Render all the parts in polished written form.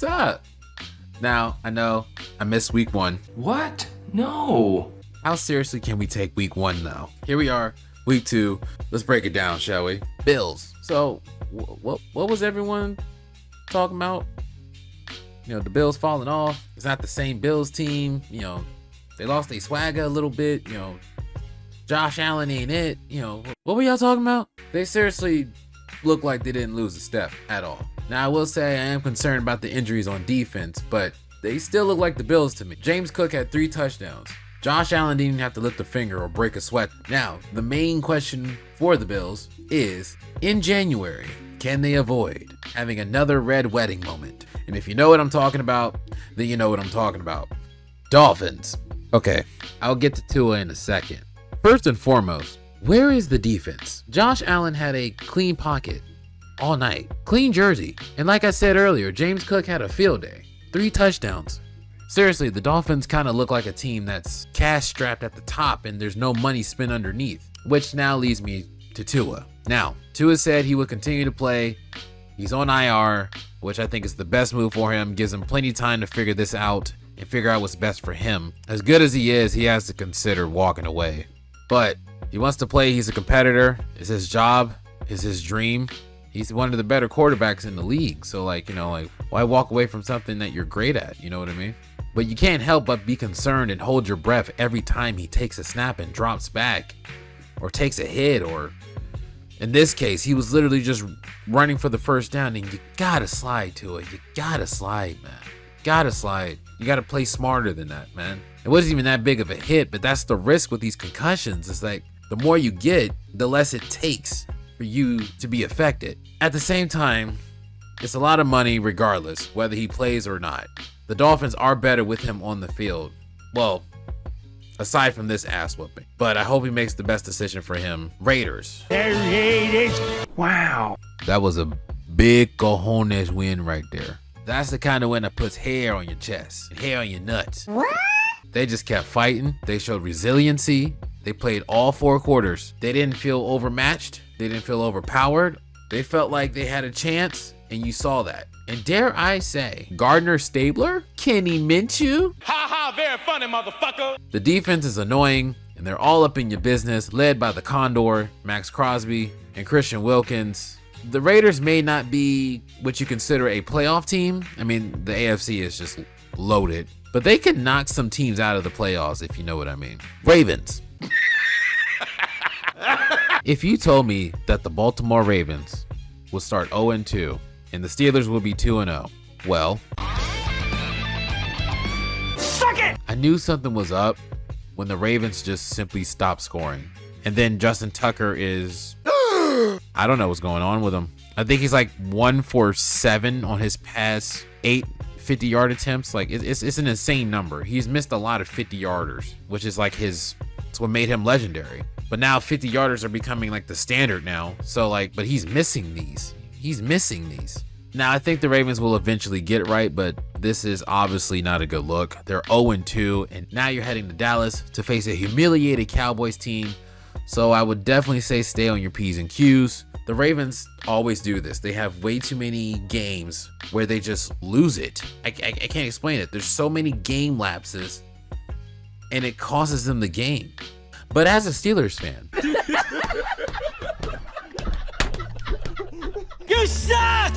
What's up? Now, I know I missed week 1. What? No. How seriously can we take week 1 though? Here we are, week 2. Let's break it down, shall we? Bills. So, what was everyone talking about? You know, the Bills falling off. It's not the same Bills team. You know, they lost their swagger a little bit. You know, Josh Allen ain't it. You know, what were y'all talking about? They seriously look like they didn't lose a step at all. Now, I will say I am concerned about the injuries on defense, but they still look like the Bills to me. James Cook had 3 touchdowns. Josh Allen didn't even have to lift a finger or break a sweat. Now, the main question for the Bills is, in January, can they avoid having another red wedding moment? And if you know what I'm talking about, then you know what I'm talking about. Dolphins. Okay, I'll get to Tua in a second. First and foremost, where is the defense? Josh Allen had a clean pocket all night, clean jersey. And like I said earlier, James Cook had a field day, 3 touchdowns. Seriously, the Dolphins kind of look like a team that's cash strapped at the top and there's no money spent underneath, which now leads me to Tua. Now, Tua said he would continue to play. He's on IR, which I think is the best move for him. Gives him plenty of time to figure this out and figure out what's best for him. As good as he is, he has to consider walking away. But he wants to play. He's a competitor. It's his job. It's his dream. He's one of the better quarterbacks in the league. So why walk away from something that you're great at? You know what I mean? But you can't help but be concerned and hold your breath every time he takes a snap and drops back or takes a hit, or in this case, he was literally just running for the first down, and you gotta slide to it. You gotta slide, man. Gotta slide. You gotta play smarter than that, man. It wasn't even that big of a hit, but that's the risk with these concussions. It's like the more you get, the less it takes for you to be affected. At the same time, it's a lot of money regardless, whether he plays or not. The Dolphins are better with him on the field. Well, aside from this ass whooping. But I hope he makes the best decision for him. Raiders. Wow. That was a big cojones win right there. That's the kind of win that puts hair on your chest, and hair on your nuts. What? They just kept fighting. They showed resiliency. They played all 4 quarters. They didn't feel overmatched. They didn't feel overpowered. They felt like they had a chance, and you saw that. And dare I say, Gardner Stabler, Kenny Minshew. Ha ha, very funny, motherfucker. The defense is annoying, and they're all up in your business, led by the Condor, Max Crosby, and Christian Wilkins. The Raiders may not be what you consider a playoff team. I mean, the AFC is just loaded, but they can knock some teams out of the playoffs, if you know what I mean. Ravens. If you told me that the Baltimore Ravens would start 0-2 and the Steelers will be 2-0, well, Suck it! I knew something was up when the Ravens just simply stopped scoring. And then Justin Tucker is, I don't know what's going on with him. I think he's like 1 for 7 on his past 8 50-yard attempts. Like it's an insane number. He's missed a lot of 50-yarders, which is like it's what made him legendary. But now 50-yarders are becoming like the standard now. So but he's missing these. Now I think the Ravens will eventually get it right, but this is obviously not a good look. They're 0-2, and now you're heading to Dallas to face a humiliated Cowboys team. So I would definitely say stay on your P's and Q's. The Ravens always do this. They have way too many games where they just lose it. I can't explain it. There's so many game lapses, and it costs them the game. But as a Steelers fan, You suck!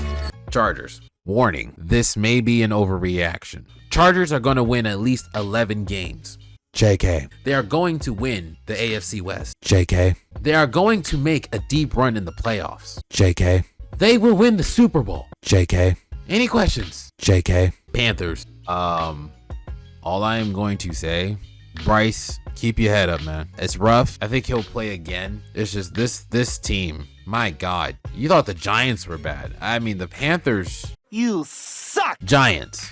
Chargers. Warning, this may be an overreaction. Chargers are going to win at least 11 games. JK. They are going to win the AFC West. JK. They are going to make a deep run in the playoffs. JK. They will win the Super Bowl. JK. Any questions? JK. Panthers. All I am going to say, Bryce, keep your head up, man. It's rough. I think he'll play again. It's just this team. My God. You thought the Giants were bad. I mean, the Panthers. You suck! Giants.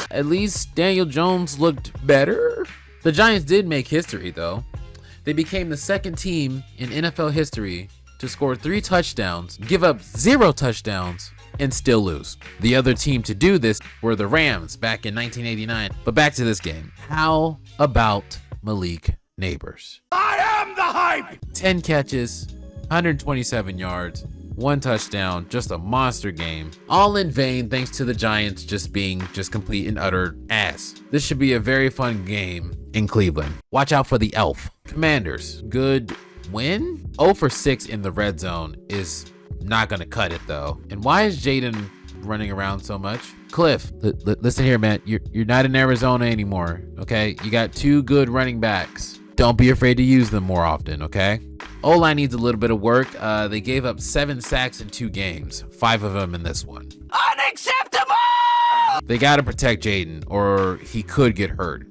At least Daniel Jones looked better. The Giants did make history, though. They became the second team in NFL history to score 3 touchdowns, give up 0 touchdowns, and still lose. The other team to do this were the Rams back in 1989. But back to this game. How about Malik Neighbors? I am the hype! 10 catches, 127 yards, 1 touchdown, just a monster game. All in vain thanks to the Giants just being just complete and utter ass. This should be a very fun game in Cleveland. Watch out for the elf. Commanders, good win? 0 for 6 in the red zone is not gonna cut it though. And why is Jaden running around so much? Cliff, listen here, man. You're not in Arizona anymore, okay? You got 2 good running backs. Don't be afraid to use them more often, okay? O-line needs a little bit of work. They gave up 7 sacks in 2 games, 5 of them in this one. Unacceptable! They gotta protect Jaden, or he could get hurt.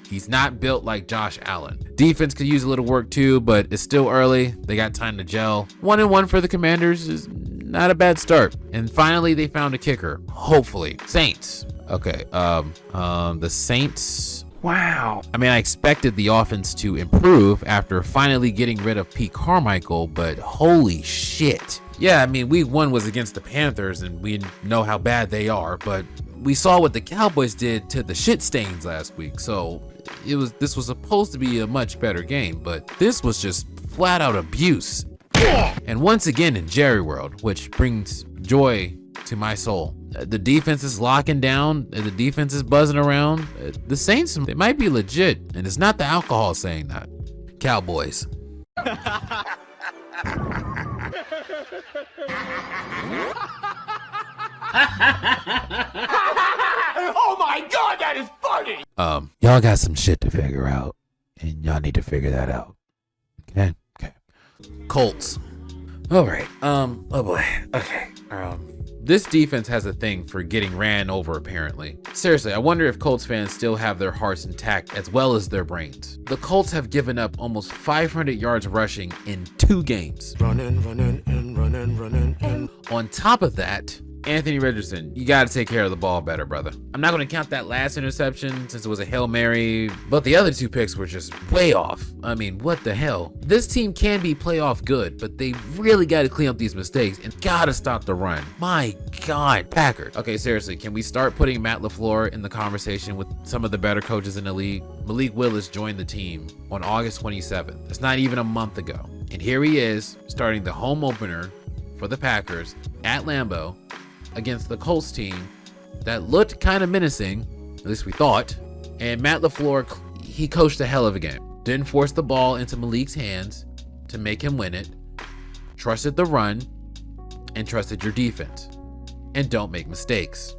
He's not built like Josh Allen. Defense could use a little work too, but it's still early. They got time to gel. 1-1 for the Commanders is not a bad start. And finally, they found a kicker. Hopefully. Saints. Okay, the Saints. Wow. I mean, I expected the offense to improve after finally getting rid of Pete Carmichael, but holy shit. Yeah, I mean, week 1 was against the Panthers, and we know how bad they are, but we saw what the Cowboys did to the shit stains last week, so this was supposed to be a much better game, but this was just flat out abuse. And once again in Jerry World, which brings joy to my soul. The defense is locking down, the defense is buzzing around. The Saints, they might be legit, and it's not the alcohol saying that. Cowboys. Oh my god, that is funny! Y'all got some shit to figure out, and y'all need to figure that out. Okay? Okay. Colts. All right. Oh boy. Okay. This defense has a thing for getting ran over, apparently. Seriously, I wonder if Colts fans still have their hearts intact as well as their brains. The Colts have given up almost 500 yards rushing in 2 games. Running. On top of that, Anthony Richardson, you got to take care of the ball better, brother. I'm not going to count that last interception since it was a Hail Mary, but the other 2 picks were just way off. I mean, what the hell? This team can be playoff good, but they really got to clean up these mistakes and got to stop the run. My God, Packers. Okay, seriously, can we start putting Matt LaFleur in the conversation with some of the better coaches in the league? Malik Willis joined the team on August 27th. That's not even a month ago. And here he is, starting the home opener for the Packers at Lambeau against the Colts team that looked kind of menacing, at least we thought. And Matt LaFleur, he coached a hell of a game. Didn't force the ball into Malik's hands to make him win it. Trusted the run and trusted your defense. And don't make mistakes.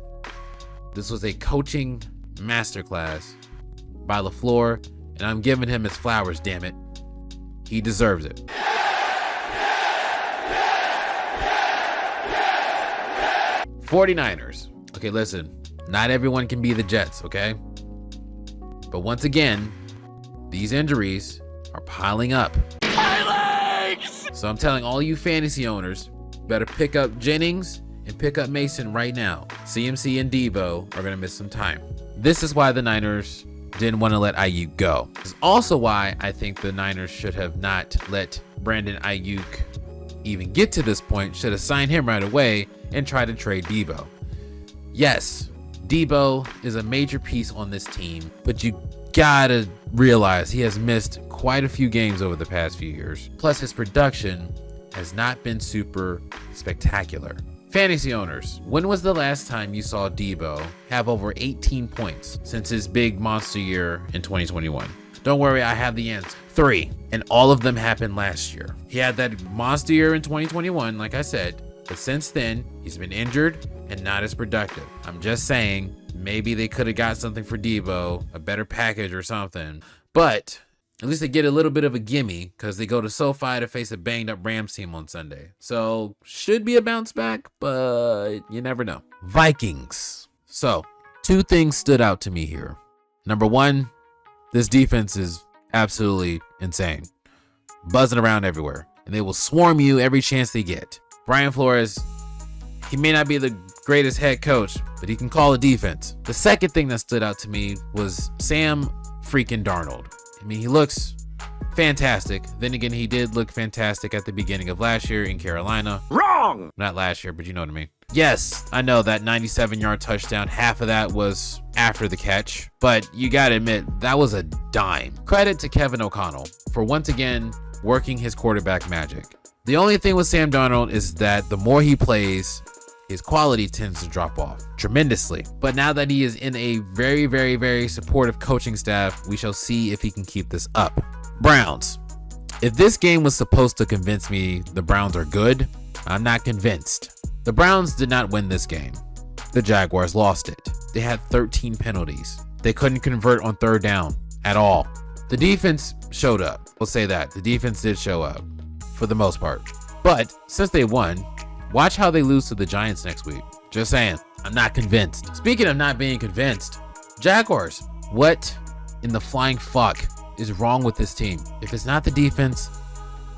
This was a coaching masterclass by LaFleur, and I'm giving him his flowers, damn it. He deserves it. '49ers. Okay, listen, not everyone can be the Jets, okay? But once again, these injuries are piling up. So I'm telling all you fantasy owners, better pick up Jennings and pick up Mason right now. CMC and Debo are gonna miss some time. This is why the Niners didn't want to let Ayuk go. It's also why I think the Niners should have not let Brandon Ayuk even get to this point, should have signed him right away and tried to trade Debo. Yes, Debo is a major piece on this team, but you gotta realize he has missed quite a few games over the past few years. Plus his production has not been super spectacular. Fantasy owners, when was the last time you saw Debo have over 18 points since his big monster year in 2021? Don't worry, I have the answer. 3, and all of them happened last year. He had that monster year in 2021, like I said, but since then, he's been injured and not as productive. I'm just saying, maybe they could have got something for Debo, a better package or something, but at least they get a little bit of a gimme because they go to SoFi to face a banged up Rams team on Sunday. So should be a bounce back, but you never know. Vikings. So 2 things stood out to me here. Number 1, this defense is absolutely insane. Buzzing around everywhere, and they will swarm you every chance they get. Brian Flores, he may not be the greatest head coach, but he can call a defense. The second thing that stood out to me was Sam freaking Darnold. I mean, he looks fantastic. Then again, he did look fantastic at the beginning of last year in Carolina. Wrong! Not last year, but you know what I mean. Yes, I know that 97-yard touchdown, half of that was after the catch, but you gotta admit, that was a dime. Credit to Kevin O'Connell for once again working his quarterback magic. The only thing with Sam Darnold is that the more he plays, his quality tends to drop off tremendously. But now that he is in a very, very, very supportive coaching staff, we shall see if he can keep this up. Browns. If this game was supposed to convince me the Browns are good, I'm not convinced. The Browns did not win this game. The Jaguars lost it. They had 13 penalties. They couldn't convert on third down at all. The defense showed up. We'll say that. The defense did show up for the most part. But since they won, watch how they lose to the Giants next week. Just saying. I'm not convinced. Speaking of not being convinced, Jaguars. What in the flying fuck is wrong with this team? If it's not the defense,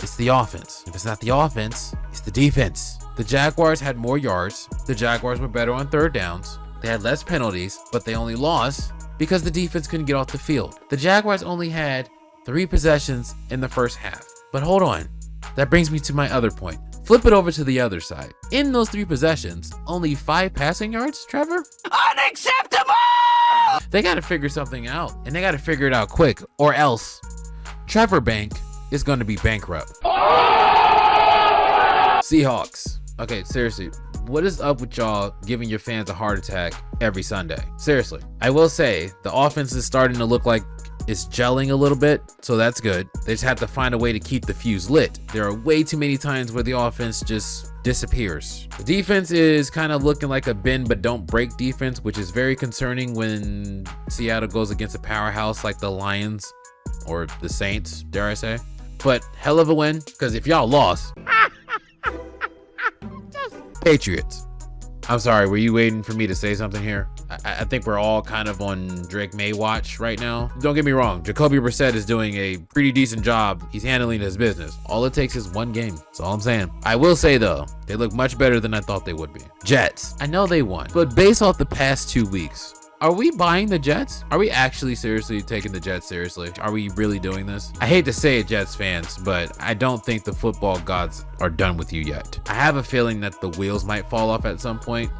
it's the offense. If it's not the offense, it's the defense. The Jaguars had more yards. The Jaguars were better on third downs. They had less penalties, but they only lost because the defense couldn't get off the field. The Jaguars only had 3 possessions in the first half. But hold on. That brings me to my other point. Flip it over to the other side. In those 3 possessions, only 5 passing yards, Trevor? Unacceptable! They got to figure something out, and they got to figure it out quick, or else Trevor Bank is going to be bankrupt. Seahawks. Okay, seriously, what is up with y'all giving your fans a heart attack every Sunday? Seriously. I will say, the offense is starting to look like it's gelling a little bit, so that's good. They just have to find a way to keep the fuse lit. There are way too many times where the offense just disappears. The defense is kind of looking like a bend but don't break defense, which is very concerning when Seattle goes against a powerhouse like the Lions or the Saints, dare I say. But hell of a win, because if y'all lost, Patriots. I'm sorry, were you waiting for me to say something here? I think we're all kind of on Drake May watch right now. Don't get me wrong, Jacoby Brissett is doing a pretty decent job. He's handling his business. All it takes is one game. That's all I'm saying. I will say though, they look much better than I thought they would be. Jets. I know they won, but based off the past 2 weeks, are we buying the Jets? Are we actually seriously taking the Jets seriously? Are we really doing this? I hate to say it, Jets fans, but I don't think the football gods are done with you yet. I have a feeling that the wheels might fall off at some point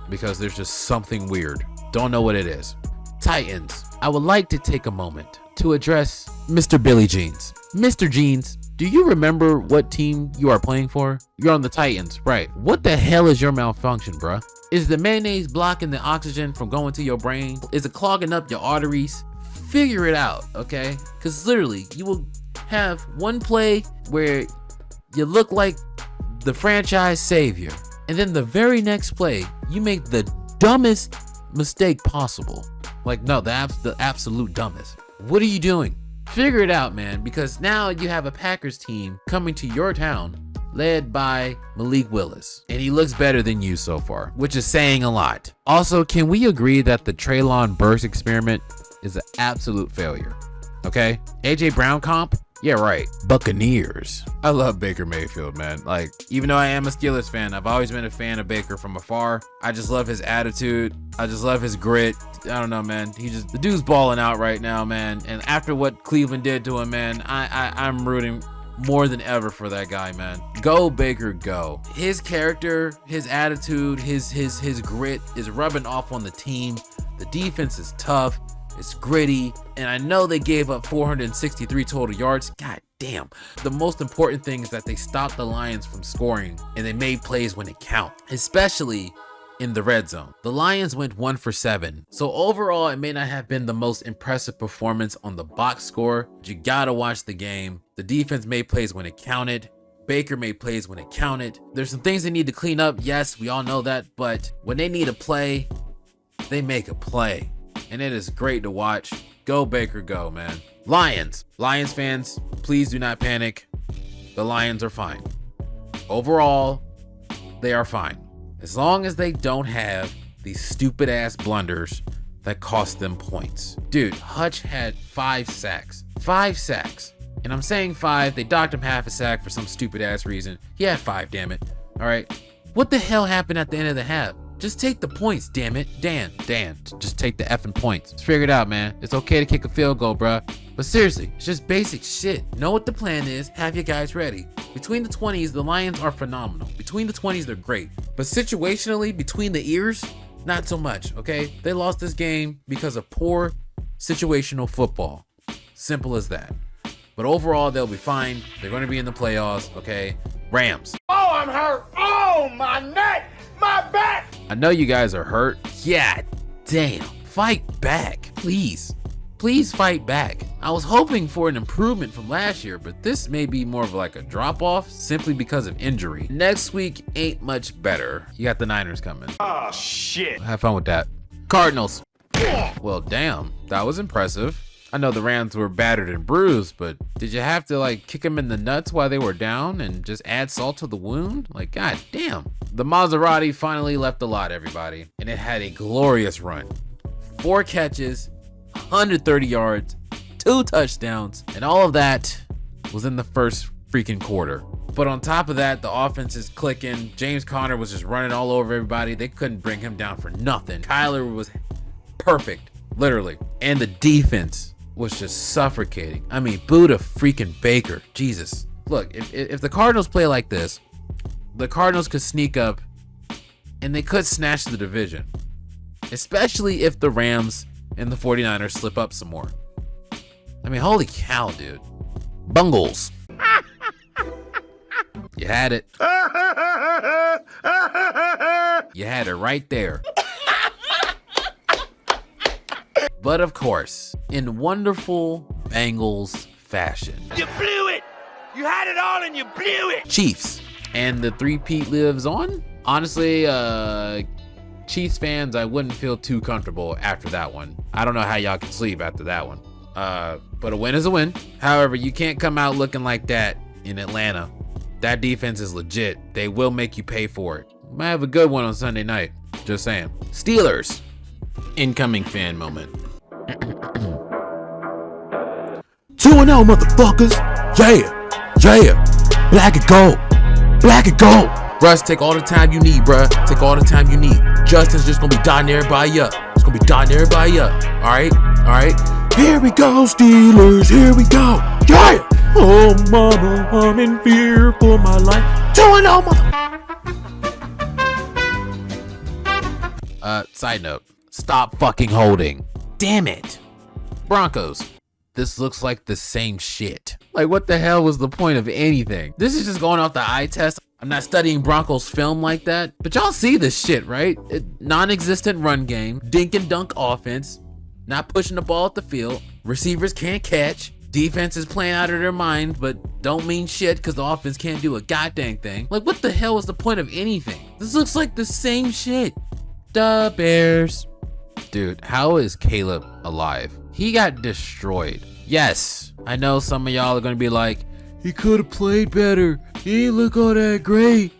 because there's just something weird. Don't know what it is. Titans. I would like to take a moment to address Mr. Billy Jeans. Mr. Jeans, do you remember what team you are playing for? You're on the Titans, right? What the hell is your malfunction, bruh? Is the mayonnaise blocking the oxygen from going to your brain? Is it clogging up your arteries? Figure it out, okay? Because literally, you will have one play where you look like the franchise savior, and then the very next play, you make the dumbest mistake possible. Like, no, the absolute dumbest. What are you doing? Figure it out, man, because now you have a Packers team coming to your town led by Malik Willis, and he looks better than you so far, which is saying a lot. Also, can we agree that the Treylon Burks experiment is an absolute failure? Okay, AJ Brown comp? Yeah, right. Buccaneers. I love Baker Mayfield, man. Like, even though I am a Steelers fan, I've always been a fan of Baker from afar. I just love his attitude. I just love his grit. I don't know, man. The dude's balling out right now, man. And after what Cleveland did to him, man, I'm rooting more than ever for that guy, man. Go Baker, go. His character, his attitude, his grit is rubbing off on the team. The defense is tough. It's gritty, and I know they gave up 463 total yards. God damn. The most important thing is that they stopped the Lions from scoring, and they made plays when it counted, especially in the red zone. The Lions went 1 for 7. So overall, it may not have been the most impressive performance on the box score, but you gotta watch the game. The defense made plays when it counted. Baker made plays when it counted. There's some things they need to clean up. Yes, we all know that, but when they need a play, they make a play. And it is great to watch. Go Baker, go, man. Lions fans, please do not panic. The Lions are fine. Overall, they are fine. As long as they don't have these stupid ass blunders that cost them points. Dude, Hutch had 5 sacks. 5 sacks. And I'm saying 5, they docked him half a sack for some stupid ass reason. He had 5, damn it. All right. What the hell happened at the end of the half? Just take the points, damn it. Dan, just take the effing points. Let's figure it out, man. It's okay to kick a field goal, bruh. But seriously, it's just basic shit. Know what the plan is, have your guys ready. Between the 20s, the Lions are phenomenal. Between the 20s, they're great. But situationally, between the ears, not so much, okay? They lost this game because of poor situational football. Simple as that. But overall, they'll be fine. They're going to be in the playoffs, okay? Rams. Oh, I'm hurt. Oh, my neck, my back. I know you guys are hurt. Yeah, damn. Fight back, please. Please fight back. I was hoping for an improvement from last year, but this may be more of like a drop-off simply because of injury. Next week ain't much better. You got the Niners coming. Oh, shit. Have fun with that. Cardinals. Well, damn. That was impressive. I know the Rams were battered and bruised, but did you have to like kick them in the nuts while they were down and just add salt to the wound? Like, god damn. The Maserati finally left the lot, everybody, and it had a glorious run. 4 catches, 130 yards, 2 touchdowns, and all of that was in the first freaking quarter. But on top of that, the offense is clicking. James Conner was just running all over everybody. They couldn't bring him down for nothing. Kyler was perfect, literally. And the defense was just suffocating. I mean, Buda freaking Baker. Jesus. Look, if the Cardinals play like this, the Cardinals could sneak up and they could snatch the division. Especially if the Rams and the 49ers slip up some more. I mean, holy cow, dude. Bungles. You had it. You had it right there. But of course, in wonderful Bengals fashion, You blew it. You had it all and you blew it. Chiefs. And the three-peat lives on. Honestly, Chiefs fans, I wouldn't feel too comfortable after that one. I don't know how y'all can sleep after that one. But a win is a win. However, you can't come out looking like that in Atlanta. That defense is legit. They will make you pay for it. Might have a good one on Sunday night. Just saying. Steelers. Incoming fan moment. 2-0, motherfuckers. Yeah. Black and gold. Black and gold. Russ, take all the time you need, bruh. Take all the time you need. Justin's just gonna be dotting everybody up. It's gonna be dotting everybody up. Alright? Here we go, Steelers. Here we go. Yeah. Oh, mama, I'm in fear for my life. 2-0, mother. Side note. Stop fucking holding. Damn it. Broncos. This looks like the same shit. Like, what the hell was the point of anything? This is just going off the eye test. I'm not studying Broncos film like that, but y'all see this shit, right? Non-existent run game, dink and dunk offense, not pushing the ball at the field, receivers can't catch, defense is playing out of their mind, but don't mean shit because the offense can't do a goddamn thing. Like, what the hell was the point of anything? This looks like the same shit. The Bears. Dude, how is Caleb alive? He got destroyed. Yes, I know some of y'all are gonna be like, he could have played better. He ain't look all that great.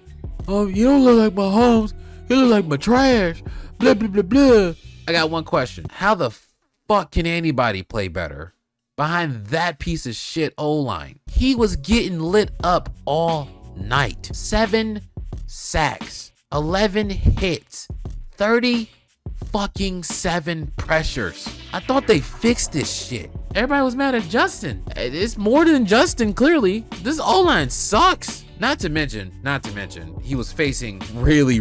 You don't look like Mahomes. You look like my trash. Blah, blah, blah, blah. I got one question. How the fuck can anybody play better behind that piece of shit O-line? He was getting lit up all night. 7 sacks, 11 hits, 30 fucking 7 pressures. I thought they fixed this shit. Everybody was mad at Justin. It's more than Justin, clearly. This O-line sucks. Not to mention, he was facing really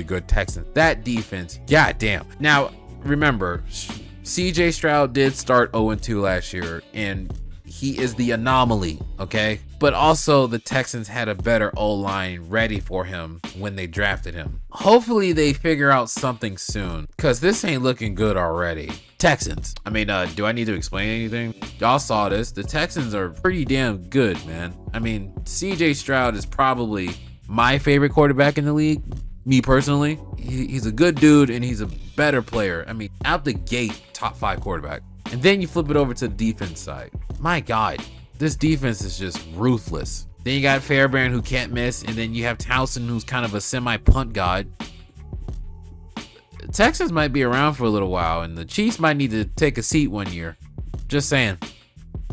good Texans. That defense, goddamn. Now, remember, CJ Stroud did start 0-2 last year, and he is the anomaly, okay? But also, the Texans had a better O-line ready for him when they drafted him. Hopefully, they figure out something soon, because this ain't looking good already. Texans. I mean, do I need to explain anything? Y'all saw this. The Texans are pretty damn good, man. I mean, CJ Stroud is probably my favorite quarterback in the league. Me personally. He's a good dude, and he's a better player. I mean, out the gate, top 5 quarterback. And then you flip it over to the defense side. My God, this defense is just ruthless. Then you got Fairbairn who can't miss, and then you have Towson who's kind of a semi-punt god. The Texans might be around for a little while, and the Chiefs might need to take a seat one year. Just saying.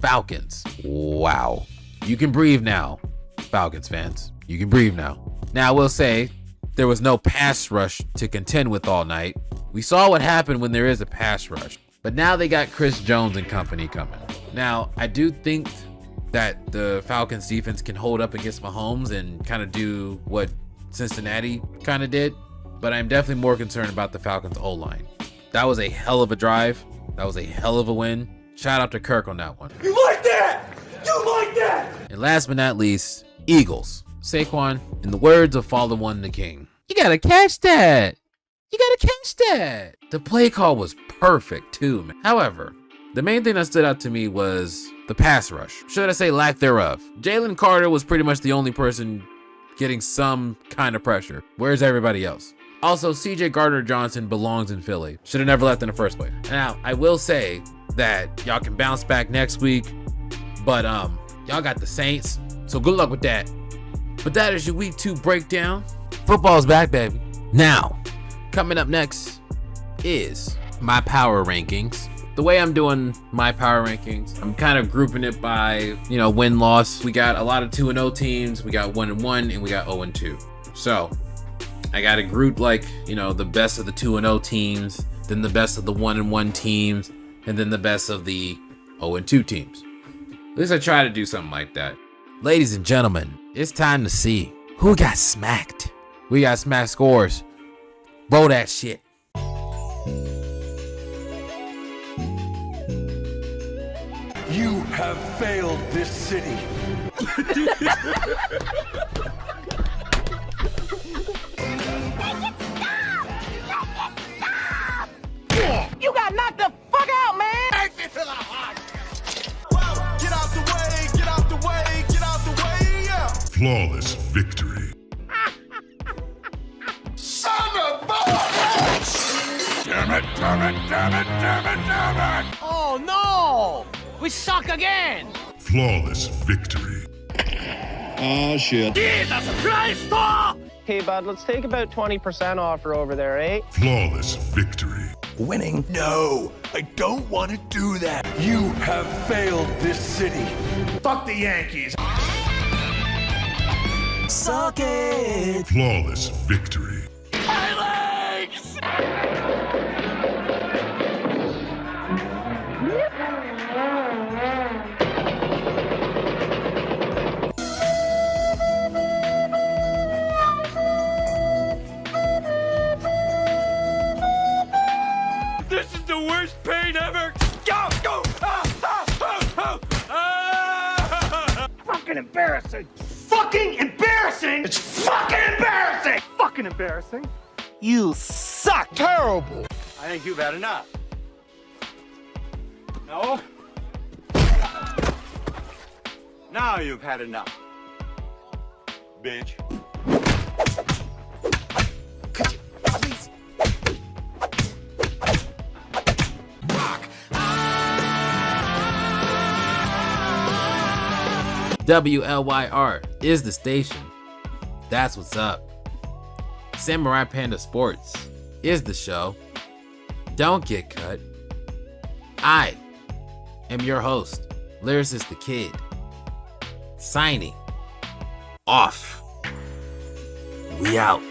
Falcons. Wow. You can breathe now, Falcons fans. You can breathe now. Now, I will say, there was no pass rush to contend with all night. We saw what happened when there is a pass rush. But now they got Chris Jones and company coming. Now, I do think that the Falcons defense can hold up against Mahomes and kind of do what Cincinnati kind of did. But I'm definitely more concerned about the Falcons O-line. That was a hell of a drive. That was a hell of a win. Shout out to Kirk on that one. You like that? You like that? And last but not least, Eagles. Saquon, in the words of Fallen One the King, you gotta catch that. You gotta catch that. The play call was perfect too, man. However, the main thing that stood out to me was the pass rush. Should I say lack thereof? Jalen Carter was pretty much the only person getting some kind of pressure. Where's everybody else? Also, CJ Gardner-Johnson belongs in Philly. Should have never left in the first place. Now, I will say that y'all can bounce back next week, but y'all got the Saints, so good luck with that. But that is your week 2 breakdown. Football's back, baby. Now, coming up next is my power rankings. The way I'm doing my power rankings, I'm kind of grouping it by, win-loss. We got a lot of 2-0 teams. We got 1-1, and we got 0-2. So I got it grouped like, the best of the 2-0 teams, then the best of the 1-1 teams, and then the best of the 0-2 teams. At least I try to do something like that. Ladies and gentlemen, it's time to see who got smacked. We got smacked scores. Roll that shit. You have failed this city. You got knocked the fuck out, man! Take me to the heart! Get out the way, get out the way, get out the way, yeah! Flawless victory. Son of a bitch! Damn it, damn it, damn it, damn it, damn it! Oh no! We suck again! Flawless victory. Oh, shit. Jesus Christ! Hey, bud, let's take about 20% off her over there, eh? Flawless victory. Winning? No, I don't want to do that. You have failed this city. Fuck the Yankees! Suck it! Flawless victory. My legs! This is the worst pain ever! Go! Go! Fucking embarrassing! Fucking embarrassing! It's fucking embarrassing! Fucking embarrassing! You suck! Terrible! I think you've had enough. No? Now you've had enough. Bitch. WLYR is the station. That's what's up. Samurai Panda Sports is the show. Don't get cut. I am your host, Lyricist the Kid. Signing off. We out.